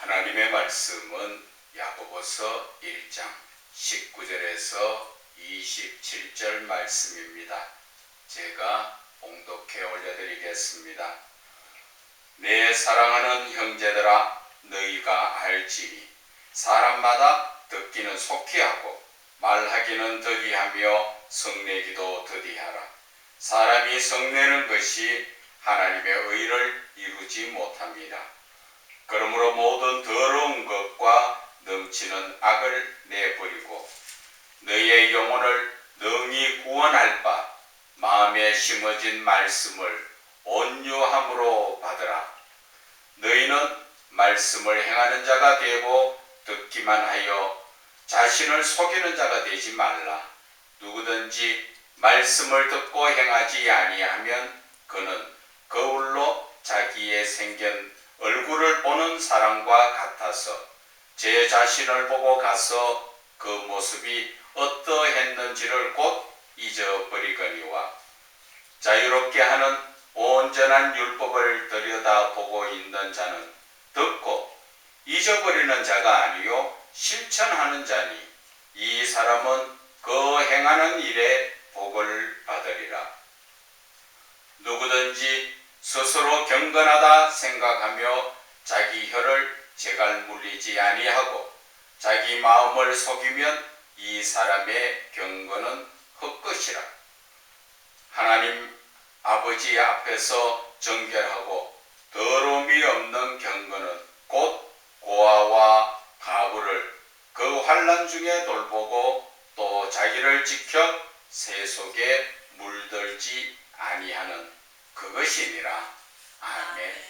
하나님의 말씀은 야고보서 1장 19절에서 27절 말씀입니다. 제가 봉독해 올려드리겠습니다. 내 사랑하는 형제들아, 너희가 알지니 사람마다 듣기는 속히 하고 말하기는 더디하며 성내기도 더디하라. 사람이 성내는 것이 하나님의 의를 이루지 못합니다. 그러므로 모든 더러운 것과 넘치는 악을 내버리고 너희의 영혼을 능히 구원할 바 마음에 심어진 말씀을 온유함으로 받으라. 너희는 말씀을 행하는 자가 되고 듣기만 하여 자신을 속이는 자가 되지 말라. 누구든지 말씀을 듣고 행하지 아니하면 그는 거울로 자기의 생긴 얼굴을 보는 사람과 같아서 제 자신을 보고 가서 그 모습이 어떠했는지를 곧 잊어버리거니와 자유롭게 하는 온전한 율법을 들여다보고 있는 자는 듣고 잊어버리는 자가 아니요 실천하는 자니 이 사람은 그 행하는 일에 복을 받으리라. 누구든지 스스로 경건하다 생각하며 자기 혀를 제갈 물리지 아니하고 자기 마음을 속이면 이 사람의 경건은 헛것이라. 하나님 아버지 앞에서 정결하고 더러움이 없는 경건은 곧 고아와 가부를 그 환난 중에 돌보고 또 자기를 지켜 새 속에 물들지 아니하는 그것이니라. 아멘.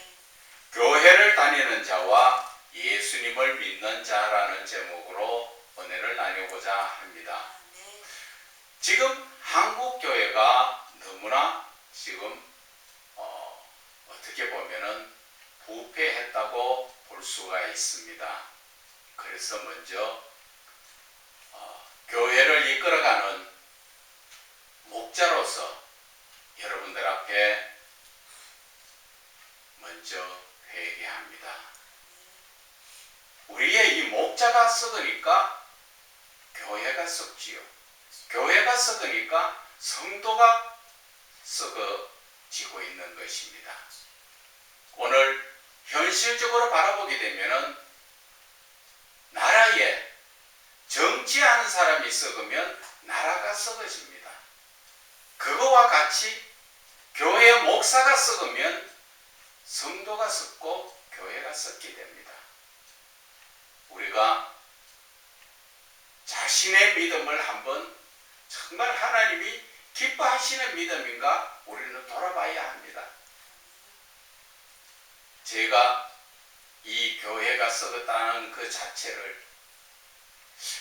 교회를 다니는 자와 예수님을 믿는 자라는 제목으로 은혜를 나누고자 합니다. 지금 한국 교회가 너무나 지금 어떻게 보면은 부패했다고 볼 수가 있습니다. 그래서 먼저 교회를 이끌어가는 목자로서 여러분들 앞에 먼저 회개합니다. 우리의 이 목자가 썩으니까 교회가 썩지요. 교회가 썩으니까 성도가 썩어지고 있는 것입니다. 오늘 현실적으로 바라보게 되면은 나라에 정치하는 사람이 썩으면 나라가 썩어집니다. 그거와 같이 교회 목사가 썩으면 성도가 썩고 교회가 썩게 됩니다. 우리가 자신의 믿음을 한번 정말 하나님이 기뻐하시는 믿음인가 우리는 돌아봐야 합니다. 제가 이 교회가 썩었다는 그 자체를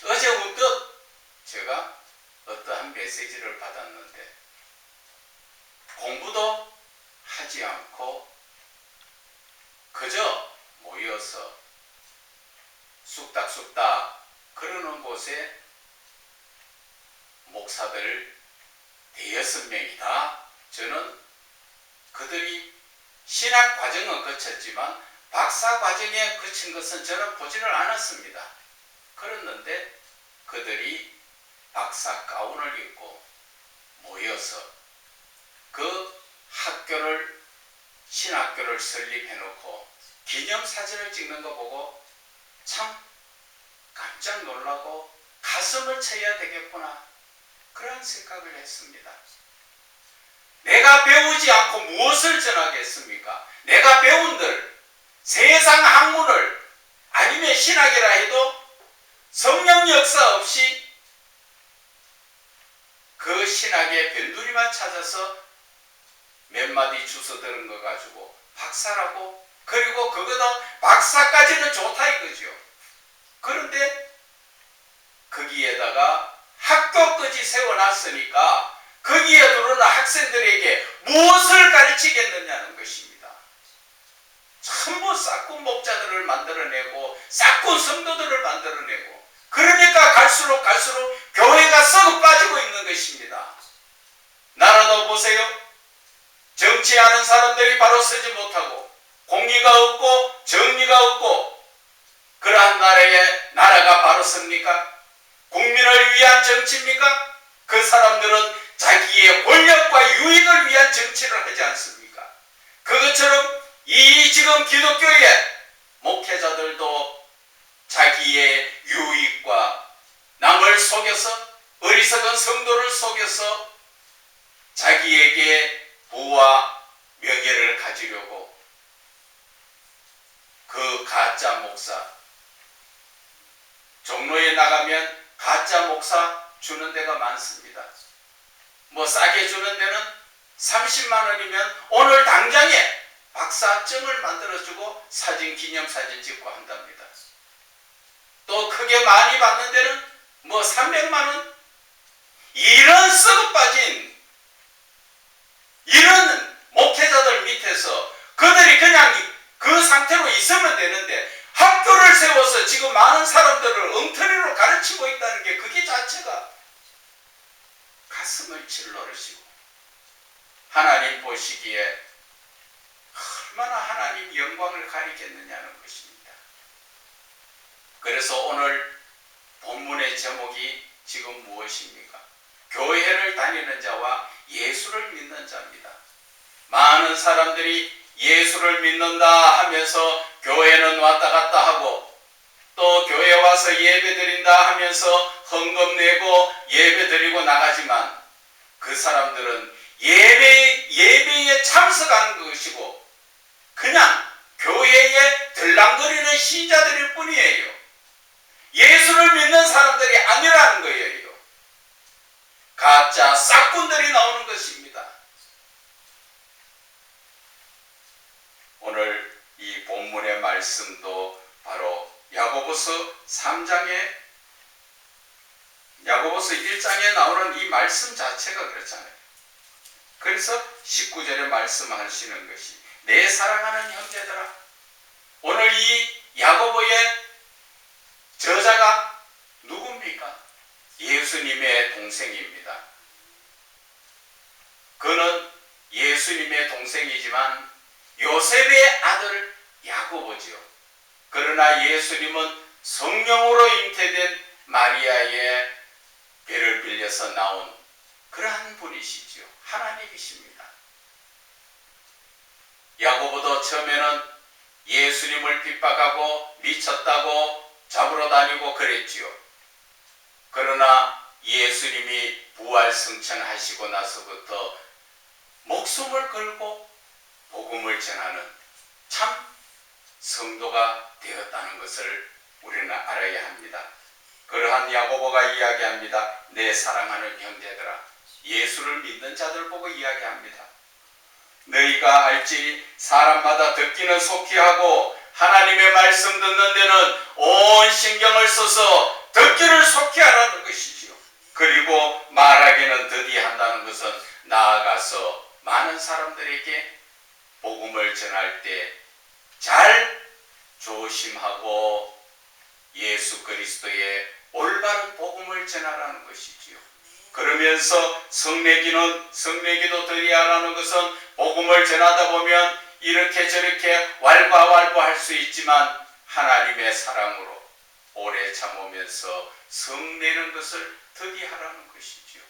어제 문득 제가 어떠한 메시지를 받았는데 공부도 하지 않고 그저 모여서 쑥닥쑥닥 그러는 곳에 목사들 5명이다. 저는 그들이 신학 과정은 거쳤지만 박사 과정에 거친 것은 저는 보지를 않았습니다. 그랬는데 그들이 박사 가운을 입고 모여서 그 학교를 신학교를 설립해놓고 기념사진을 찍는 거 보고 참 깜짝 놀라고 가슴을 쳐야 되겠구나 그런 생각을 했습니다. 내가 배우지 않고 무엇을 전하겠습니까? 내가 배운들 세상 학문을 아니면 신학이라 해도 성령 역사 없이 그 신학의 변두리만 찾아서 몇 마디 주워 들은 거 가지고 박사라고 그리고 그거도 박사까지는 좋다 이거죠. 그런데 거기에다가 학교까지 세워놨으니까 거기에 들어오는 학생들에게 무엇을 가르치겠느냐는 것입니다. 전부 싹군 목자들을 만들어내고 싹군 성도들을 만들어내고 그러니까 갈수록 교회가 썩어 빠지고 있는 것입니다. 나라도 보세요. 정치하는 사람들이 바로 서지 못하고 공의가 없고 정의가 없고 섭니까? 국민을 위한 정치입니까? 그 사람들은 자기의 권력과 유익을 위한 정치를 하지 않습니까? 그것처럼 이 지금 기독교의 목회자들도 자기의 유익과 남을 속여서 어리석은 성도를 속여서 자기에게 부와 명예를 가지려고 그 가짜 목사, 종로에 나가면 가짜 목사 주는 데가 많습니다. 뭐 싸게 주는 데는 30만 원이면 오늘 당장에 박사증을 만들어주고 사진 기념사진 찍고 한답니다. 또 크게 많이 받는 데는 뭐 300만 원? 이런 썩어 빠진 이런 목회자들 밑에서 그들이 그냥 그 상태로 있으면 되는데 학교를 세워서 지금 많은 사람들을 엉터리로 가르치고 있다는 게 그게 자체가 가슴을 찔러르시고 하나님 보시기에 얼마나 하나님 영광을 가리겠느냐는 것입니다. 그래서 오늘 본문의 제목이 지금 무엇입니까? 교회를 다니는 자와 예수를 믿는 자입니다. 많은 사람들이 예수를 믿는다 하면서 교회는 왔다 갔다 하고 또 교회 와서 예배 드린다 하면서 헌금 내고 예배 드리고 나가지만 그 사람들은 예배에 참석하는 것이고 그냥 교회에 들랑거리는 신자들일 뿐이에요. 예수를 믿는 사람들이 아니라는 거예요. 가짜 싹군들이 나오는 것입니다. 오늘 이 본문의 말씀도 바로 야고보서 3장에 야고보서 1장에 나오는 이 말씀 자체가 그렇잖아요. 그래서 19절에 말씀하시는 것이 내 사랑하는 형제들아, 오늘 이 야고보의 저자가 누굽니까? 예수님의 동생입니다. 그는 예수님의 동생이지만 요셉의 아들 야고보지요. 그러나 예수님은 성령으로 잉태된 마리아의 배를 빌려서 나온 그러한 분이시지요. 하나님이십니다. 야고보도 처음에는 예수님을 핍박하고 미쳤다고 잡으러 다니고 그랬지요. 그러나 예수님이 부활 승천하시고 나서부터 목숨을 걸고 복음을 전하는 참 성도가 되었다는 것을 우리는 알아야 합니다. 그러한 야고보가 이야기합니다. 내 사랑하는 형제들아, 예수를 믿는 자들 보고 이야기합니다. 너희가 알지 사람마다 듣기는 속히 하고 하나님의 말씀 듣는 데는 온 신경을 써서 듣기를 속히 하라는 것이지요. 그리고 말하기는 더디 한다는 것은 나아가서 많은 사람들에게 복음을 전할 때 잘 조심하고 예수 그리스도의 올바른 복음을 전하라는 것이지요. 그러면서 성내기도 더디하라는 것은 복음을 전하다 보면 이렇게 저렇게 왈가왈부할 수 있지만 하나님의 사랑으로 오래 참으면서 성내는 것을 더디하라는 것이지요.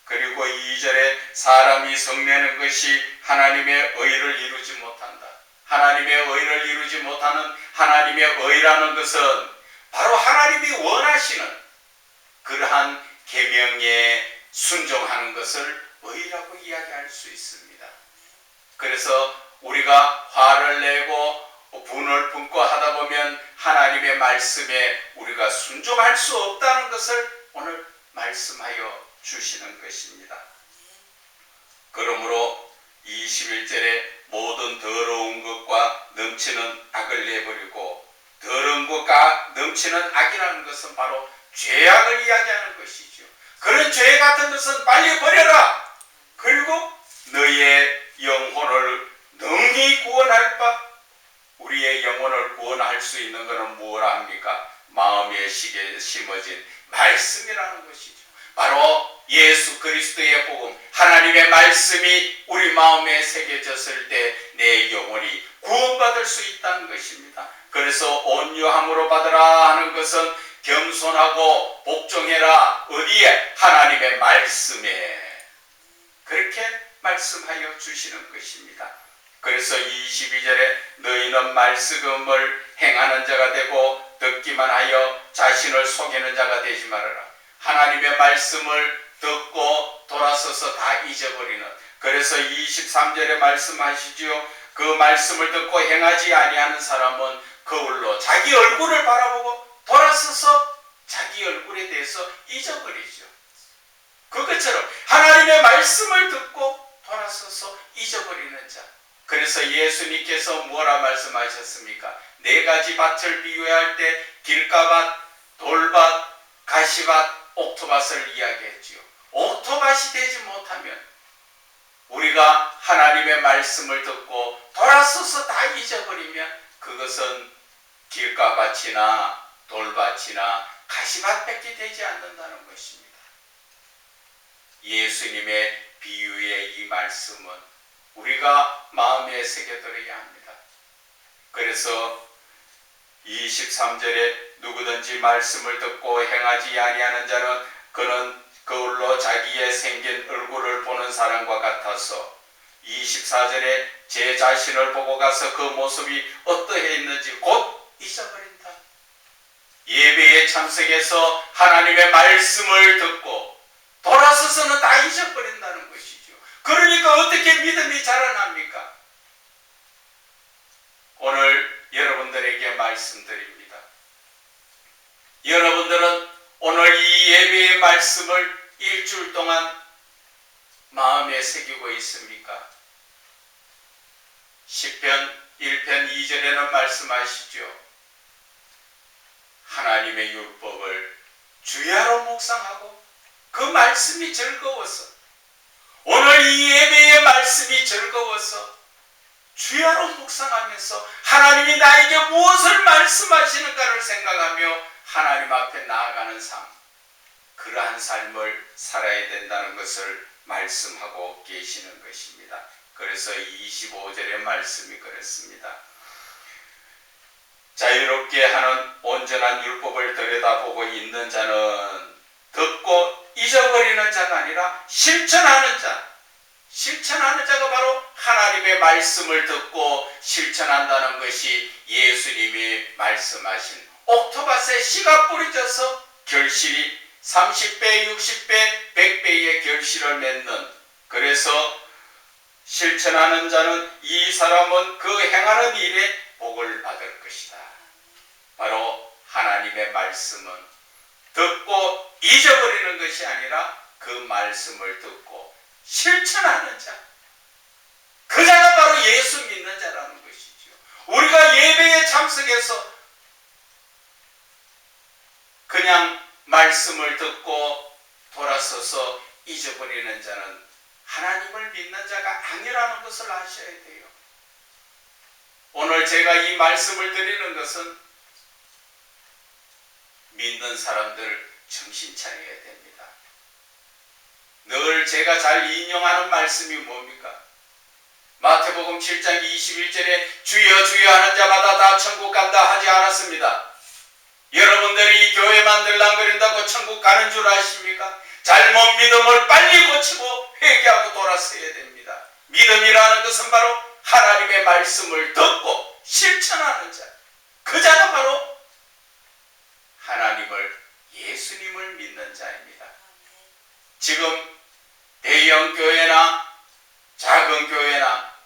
그리고 2절에 사람이 성내는 것이 하나님의 의를 이루지 못한다. 하나님의 의를 이루지 못하는 하나님의 의라는 것은 바로 하나님이 원하시는 그러한 계명에 순종하는 것을 의라고 이야기할 수 있습니다. 그래서 우리가 화를 내고 분을 품고 하다 보면 하나님의 말씀에 우리가 순종할 수 없다는 것을 오늘 말씀하여 주시는 것입니다. 그러므로 21절에 모든 더러운 것과 넘치는 악을 내버리고, 더러운 것과 넘치는 악이라는 것은 바로 죄악을 이야기하는 것이죠. 그런 죄 같은 것은 빨리 버려라. 그리고 너의 영혼을 능히 구원할 바, 우리의 영혼을 구원할 수 있는 것은 무엇라 합니까? 마음의 식에 심어진 말씀이라는 것이죠. 바로 예수 그리스도의 복음, 하나님의 말씀이 우리 마음에 새겨졌을 때 내 영혼이 구원받을 수 있다는 것입니다. 그래서 온유함으로 받으라 하는 것은 겸손하고 복종해라. 어디에? 하나님의 말씀에. 그렇게 말씀하여 주시는 것입니다. 그래서 22절에 너희는 말씀을 행하는 자가 되고 듣기만 하여 자신을 속이는 자가 되지 말아라. 하나님의 말씀을 듣고 돌아서서 다 잊어버리는. 그래서 23절에 말씀하시지요. 그 말씀을 듣고 행하지 아니하는 사람은 거울로 자기 얼굴을 바라보고 돌아서서 자기 얼굴에 대해서 잊어버리죠. 그것처럼 하나님의 말씀을 듣고 돌아서서 잊어버리는 자. 그래서 예수님께서 뭐라 말씀하셨습니까? 네 가지 밭을 비유할 때 길가밭, 돌밭, 가시밭, 옥토밭을 이야기했지요. 옥토밭이 되지 못하면 우리가 하나님의 말씀을 듣고 돌아서서 다 잊어버리면 그것은 길가밭이나 돌밭이나 가시밭밖에 되지 않는다는 것입니다. 예수님의 비유의 이 말씀은 우리가 마음에 새겨들어야 합니다. 그래서 23절에 누구든지 말씀을 듣고 행하지 아니하는 자는 그는 거울로 자기의 생긴 얼굴을 보는 사람과 같아서 24절에 제 자신을 보고 가서 그 모습이 어떠했는지 곧 잊어버린다. 예배에 참석해서 하나님의 말씀을 듣고 돌아서서는 다 잊어버린다는 것이죠. 그러니까 어떻게 믿음이 자라납니까? 오늘 여러분들에게 말씀드립니다. 여러분들은 오늘 이 예배의 말씀을 일주일 동안 마음에 새기고 있습니까? 시편 1편 2절에는 말씀하시죠. 하나님의 율법을 주야로 묵상하고 그 말씀이 즐거워서, 오늘 이 예배의 말씀이 즐거워서 주야로 묵상하면서 하나님이 나에게 무엇을 말씀하시는가를 생각하며 하나님 앞에 나아가는 삶, 그러한 삶을 살아야 된다는 것을 말씀하고 계시는 것입니다. 그래서 25절의 말씀이 그렇습니다. 자유롭게 하는 온전한 율법을 들여다보고 있는 자는 듣고 잊어버리는 자가 아니라 실천하는 자, 실천하는 자가 바로 하나님의 말씀을 듣고 실천한다는 것이 예수님이 말씀하신 옥토밭에 씨가 뿌려져서 결실이 30배, 60배, 100배의 결실을 맺는, 그래서 실천하는 자는 이 사람은 그 행하는 일에 복을 받을 것이다. 바로 하나님의 말씀은 듣고 잊어버리는 것이 아니라 그 말씀을 듣고 실천하는 자, 그 자가 바로 예수 믿는 자라는 것이죠. 우리가 예배에 참석해서 그냥 말씀을 듣고 돌아서서 잊어버리는 자는 하나님을 믿는 자가 아니라는 것을 아셔야 돼요. 오늘 제가 이 말씀을 드리는 것은 믿는 사람들 정신 차려야 됩니다. 늘 제가 잘 인용하는 말씀이 뭡니까? 마태복음 7장 21절에 주여 주여 하는 자마다 다 천국 간다 하지 않았습니다. 여러분들이 이 교회만 들랑거린다고 천국 가는 줄 아십니까? 잘못 믿음을 빨리 고치고 회개하고 돌아서야 됩니다. 믿음이라는 것은 바로 하나님의 말씀을 듣고 실천하는 자, 그 자가 바로 하나님을, 예수님을 믿는 자입니다. 지금 대형 교회나 작은 교회나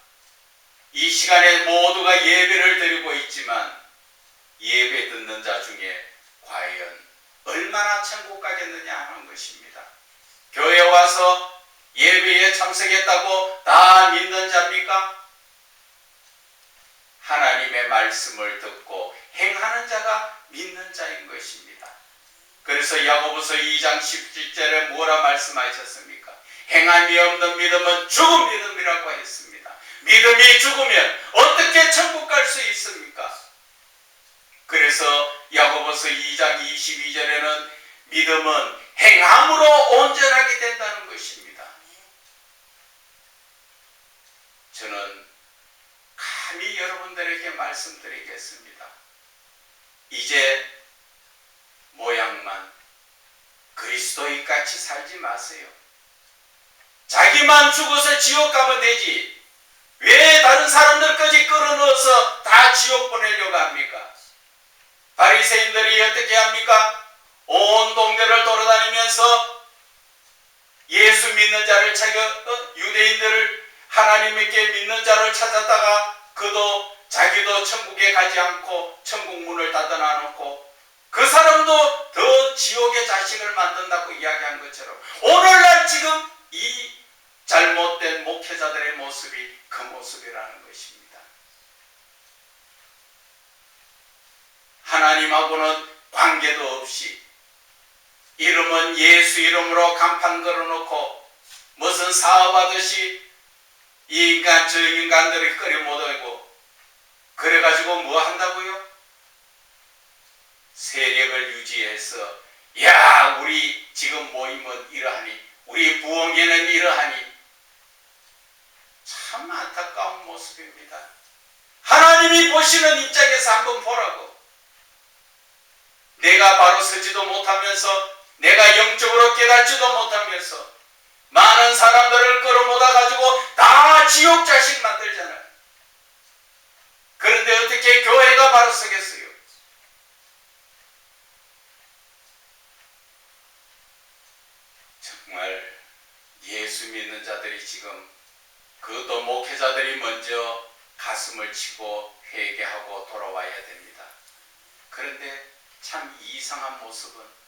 이 시간에 모두가 예배를 드리고 있지만 예배 듣는 자 중에 과연 얼마나 천국 가겠느냐 하는 것입니다. 교회 와서 예배에 참석했다고 다 믿는 자입니까? 하나님의 말씀을 듣고 행하는 자가 믿는 자인 것입니다. 그래서 야고보서 2장 17절에 뭐라 말씀하셨습니까? 행함이 없는 믿음은 죽은 믿음이라고 했습니다. 믿음이 죽으면 어떻게 천국 갈 수 있습니까? 그래서 야고보서 2장 22절에는 믿음은 행함으로 온전하게 된다는 것입니다. 저는 감히 여러분들에게 말씀드리겠습니다. 이제 모양 하지 마세요. 자기만 죽어서 지옥 가면 되지. 왜 다른 사람들까지 끌어넣어서 다 지옥 보내려고 합니까? 바리새인들이 어떻게 합니까? 온 동네를 돌아다니면서 예수 믿는 자를 유대인들을 하나님께 믿는 자를 찾았다가 자기도 천국에 가지 않고 천국 문을 닫아놔놓고 그 사람도 더 지옥의 자식을 만든다고 이야기한 것처럼 오늘날 지금 이 잘못된 목회자들의 모습이 그 모습이라는 것입니다. 하나님하고는 관계도 없이 이름은 예수 이름으로 간판 걸어놓고 무슨 사업하듯이 저 인간들을 끌어 모으고 그래가지고 뭐 한다고요? 세력을 유지해서 야 우리 지금 모임은 이러하니 우리 부흥회는 이러하니 참 안타까운 모습입니다. 하나님이 보시는 입장에서 한번 보라고. 내가 바로 서지도 못하면서 내가 영적으로 깨닫지도 못하면서 많은 사람들을 끌어모아 가지고 다 지옥 자식 만들잖아요. 그런데 어떻게 교회가 바로 서겠어요? 정말 예수 믿는 자들이 지금 그것도 목회자들이 먼저 가슴을 치고 회개하고 돌아와야 됩니다. 그런데 참 이상한 모습은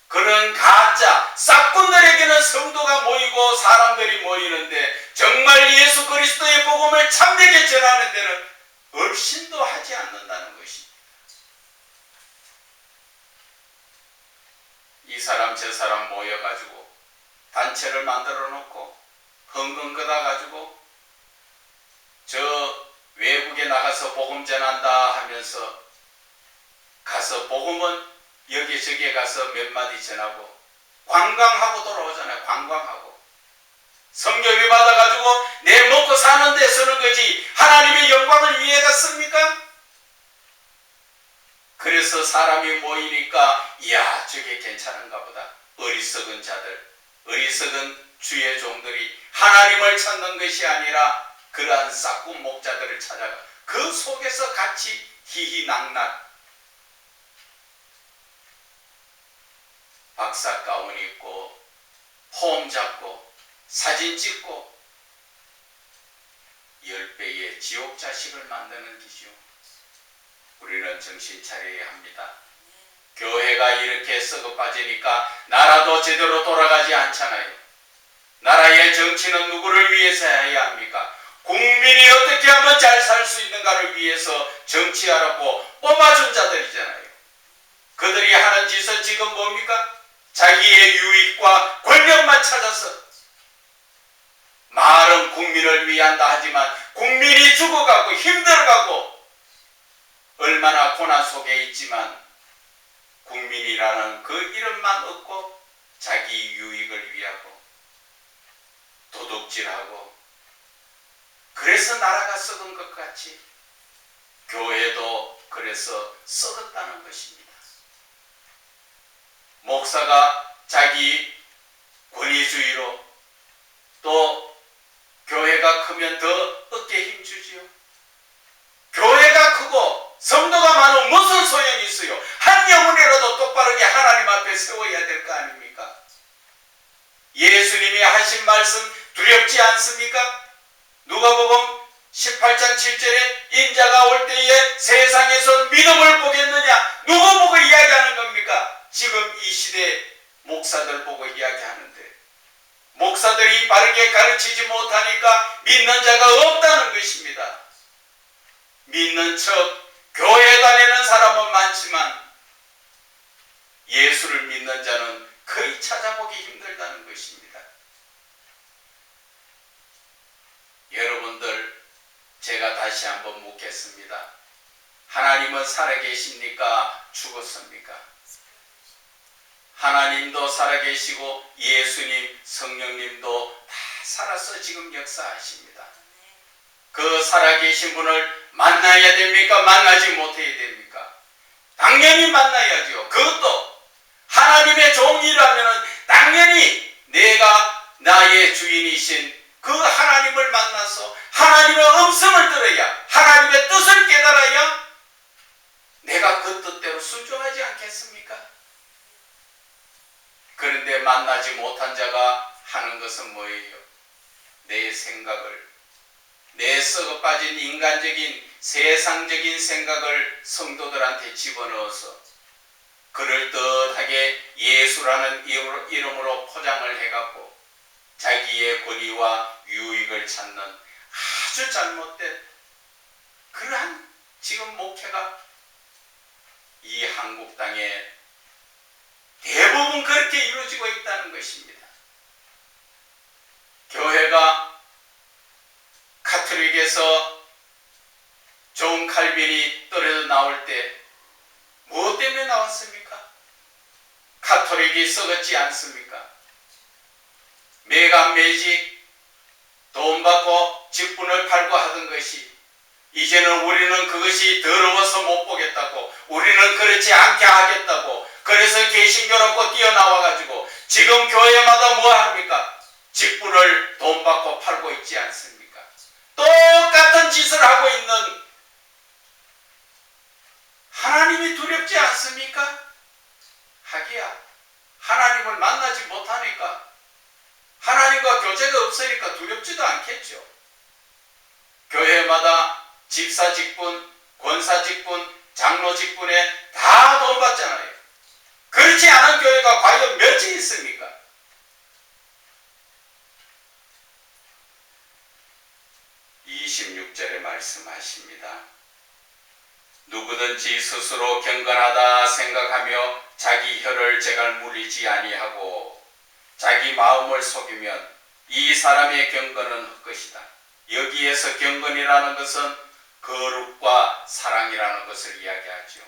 그런 가짜 싹군들에게는 성도가 모이고 사람들이 모이는데 정말 예수 그리스도의 복음을 참되게 전하는 데는 얼씬도 하지 않는다는 것입니다. 이 사람 저 사람 모여가지고 단체를 만들어 놓고 헌금 걷어가지고 저 외국에 나가서 복음 전한다 하면서 가서 복음은 여기저기에 가서 몇 마디 전하고 관광하고 돌아오잖아요. 관광하고 성경이 받아가지고 내 먹고 사는 데 쓰는 거지 하나님의 영광을 위해가 씁니까? 그래서 사람이 모이니까 이야 저게 괜찮은가 보다. 어리석은 자들, 어리석은 주의 종들이 하나님을 찾는 것이 아니라 그러한 싹군 목자들을 찾아가 그 속에서 같이 희희낙낙 박사 가운 입고 폼 잡고 사진 찍고 10배의 지옥 자식을 만드는 기죠. 우리는 정신 차려야 합니다. 교회가 이렇게 썩어 빠지니까 나라도 제대로 돌아가지 않잖아요. 나라의 정치는 누구를 위해서 해야 합니까? 국민이 어떻게 하면 잘 살 수 있는가를 위해서 정치하라고 뽑아준 자들이잖아요. 그들이 하는 짓은 지금 뭡니까? 자기의 유익과 권력만 찾아서 말은 국민을 위한다 하지만 국민이 죽어가고 힘들어가고 얼마나 고난 속에 있지만 국민이라는 그 이름만 얻고 자기 유익을 위하고 도둑질하고 그래서 나라가 썩은 것 같이 교회도 그래서 썩었다는 것입니다. 목사가 자기 권위주의로 또 교회가 크면 더 어깨에 힘주지요. 교회가 크고 성도가 많으면 무슨 소용이 있어요? 한 영혼이라도 똑바르게 하나님 앞에 세워야 될 거 아닙니까? 예수님이 하신 말씀 두렵지 않습니까? 누가복음 18장 7절에 인자가 올 때에 세상에서 믿음을 보겠느냐? 누구 보고 이야기하는 겁니까? 지금 이 시대 목사들 보고 이야기하는데 목사들이 바르게 가르치지 못하니까 믿는 자가 없다는 것입니다. 믿는 척 교회 다니는 사람은 많지만 예수를 믿는 자는 거의 찾아보기 힘들다는 것입니다. 여러분들 제가 다시 한번 묻겠습니다. 하나님은 살아계십니까? 죽었습니까? 하나님도 살아계시고 예수님, 성령님도 다 살아서 지금 역사하십니다. 그 살아계신 분을 만나야 됩니까? 만나지 못해야 됩니까? 당연히 만나야죠. 그것도 하나님의 종이라면 당연히 내가 나의 주인이신 그 하나님을 만나서 하나님의 음성을 들어야, 하나님의 뜻을 깨달아야 내가 그 뜻대로 순종하지 않겠습니까? 그런데 만나지 못한 자가 하는 것은 뭐예요? 내 생각을, 내 썩어 빠진 인간적인 세상적인 생각을 성도들한테 집어넣어서 그럴듯하게 예수라는 이름으로 포장을 해갖고 자기의 권위와 유익을 찾는 아주 잘못된 그러한 지금 목회가 이 한국 땅에 대부분 그렇게 이루어지고 있다는 것입니다. 교회가 가톨릭에서 존 칼빈이 떨어져 나올 때 무엇 때문에 나왔습니까? 가톨릭이 썩었지 않습니까? 매간 매직 돈 받고 직분을 팔고 하던 것이 이제는 우리는 그것이 더러워서 못 보겠다고, 우리는 그렇지 않게 하겠다고, 그래서 개신교라고 뛰어나와가지고 지금 교회마다 뭐 합니까? 직분을 돈 받고 팔고 있지 않습니까? 똑같은 짓을 하고 있는 하나님이 두렵지 않습니까? 하기야 하나님을 만나지 못하니까, 하나님과 교제가 없으니까 두렵지도 않겠죠. 교회마다 집사 직분, 권사 직분, 장로 직분에 다 돈 받잖아요. 그렇지 않은 교회가 과연 몇이 있습니까? (26절에) 말씀하십니다. 누구든지 스스로 경건하다 생각하며 자기 혀를 제갈 물리지 아니하고 자기 마음을 속이면 이 사람의 경건은 헛것이다. 여기에서 경건이라는 것은 거룩과 사랑이라는 것을 이야기하죠.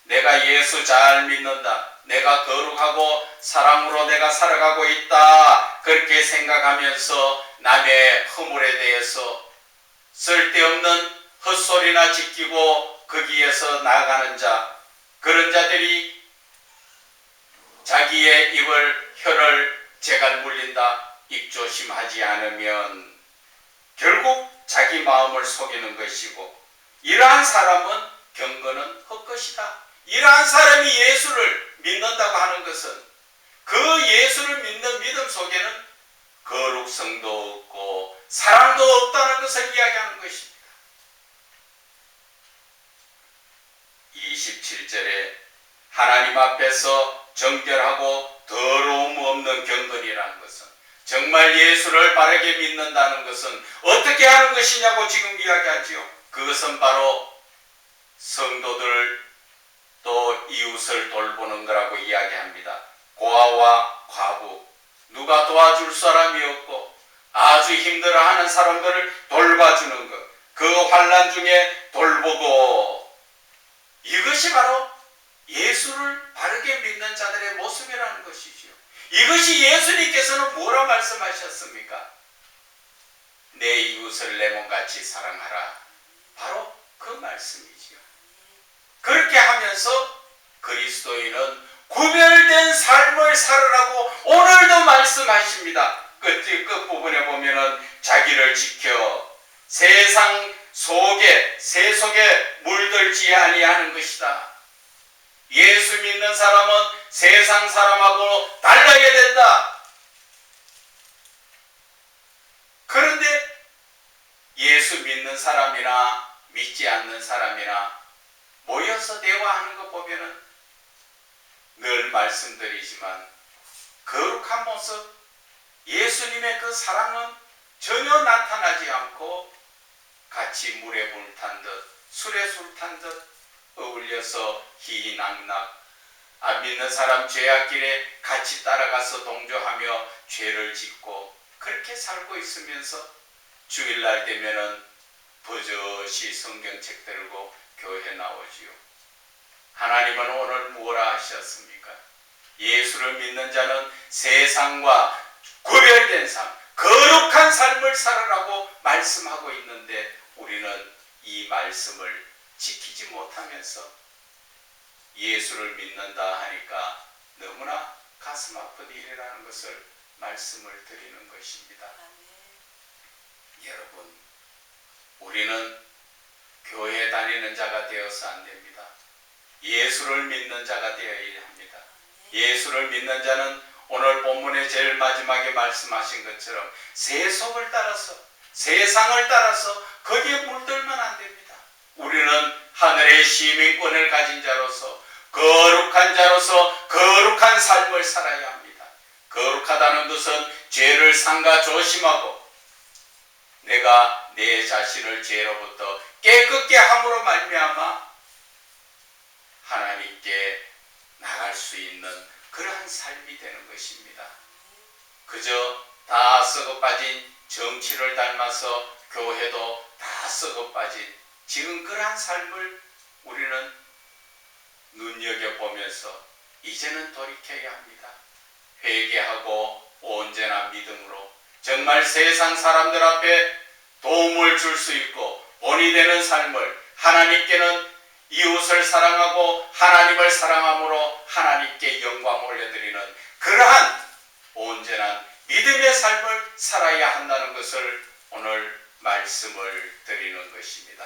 내가 예수 잘 믿는다, 내가 거룩하고 사랑으로 내가 살아가고 있다, 그렇게 생각하면서 남의 허물에 대해서 쓸데없는 헛소리나 지키고 거기에서 나아가는 자, 그런 자들이 자기의 혀를 제갈 물린다, 입조심하지 않으면 결국 자기 마음을 속이는 것이고, 이러한 사람은 경건은 헛것이다. 이러한 사람이 예수를 믿는다고 하는 것은 그 예수를 믿는 믿음 속에는 거룩성도 없고 사랑도 없다는 것을 이야기하는 것입니다. 27절에 하나님 앞에서 정결하고 더러움 없는 경건이라는 것은, 정말 예수를 바르게 믿는다는 것은 어떻게 하는 것이냐고 지금 이야기하지요. 그것은 바로 성도들 또 이웃을 돌보는 거라고 이야기합니다. 고아와 과부, 누가 도와줄 사람이 없고 아주 힘들어하는 사람들을 돌봐주는 것, 그 환난 중에 돌보고, 이것이 바로 예수를 바르게 믿는 자들의 모습이라는 것이지요. 이것이 예수님께서는 뭐라 말씀하셨습니까? 내 이웃을 내 몸같이 사랑하라. 바로 그 말씀이지요. 그렇게 하면서 그리스도인은 구별된 삶을 살으라고 오늘도 말씀하십니다. 끝부분에 보면은 자기를 지켜 세상 속에, 새 속에 물들지 아니하는 것이다. 예수 믿는 사람은 세상 사람하고 달라야 된다. 그런데 예수 믿는 사람이나 믿지 않는 사람이나 모여서 대화하는 거 보면은 늘 말씀드리지만 거룩한 모습, 예수님의 그 사랑은 전혀 나타나지 않고 같이 물에 물 탄 듯, 술에 술 탄 듯 어울려서 희희낙낙, 안 믿는 사람 죄악길에 같이 따라가서 동조하며 죄를 짓고 그렇게 살고 있으면서 주일날 되면은 버젓이 성경책 들고 교회 나오지요. 하나님은 오늘 뭐라 하셨습니까? 예수를 믿는 자는 세상과 구별된 삶, 거룩한 삶을 살으라고 말씀하고 있는데 우리는 이 말씀을 지키지 못하면서 예수를 믿는다 하니까 너무나 가슴 아픈 일이라는 것을 말씀을 드리는 것입니다. 여러분, 우리는 교회 다니는 자가 되어서 안 됩니다. 예수를 믿는 자가 되어야 합니다. 예수를 믿는 자는 오늘 본문의 제일 마지막에 말씀하신 것처럼 세속을 따라서, 세상을 따라서 거기에 물들면 안 됩니다. 우리는 하늘의 시민권을 가진 자로서, 거룩한 자로서 거룩한 삶을 살아야 합니다. 거룩하다는 것은 죄를 삼가 조심하고 내가 내 자신을 죄로부터 깨끗게 함으로 말미암아 하나님께 나갈 수 있는 그러한 삶이 되는 것입니다. 그저 다 썩어빠진 정치를 닮아서 교회도 다 썩어빠진 지금 그러한 삶을 우리는 눈여겨보면서 이제는 돌이켜야 합니다. 회개하고 온전한 믿음으로 정말 세상 사람들 앞에 도움을 줄 수 있고 본이 되는 삶을, 하나님께는 이웃을 사랑하고 하나님을 사랑함으로 하나님께 영광 올려드리는 그러한 온전한 믿음의 삶을 살아야 한다는 것을 오늘 말씀을 드리는 것입니다.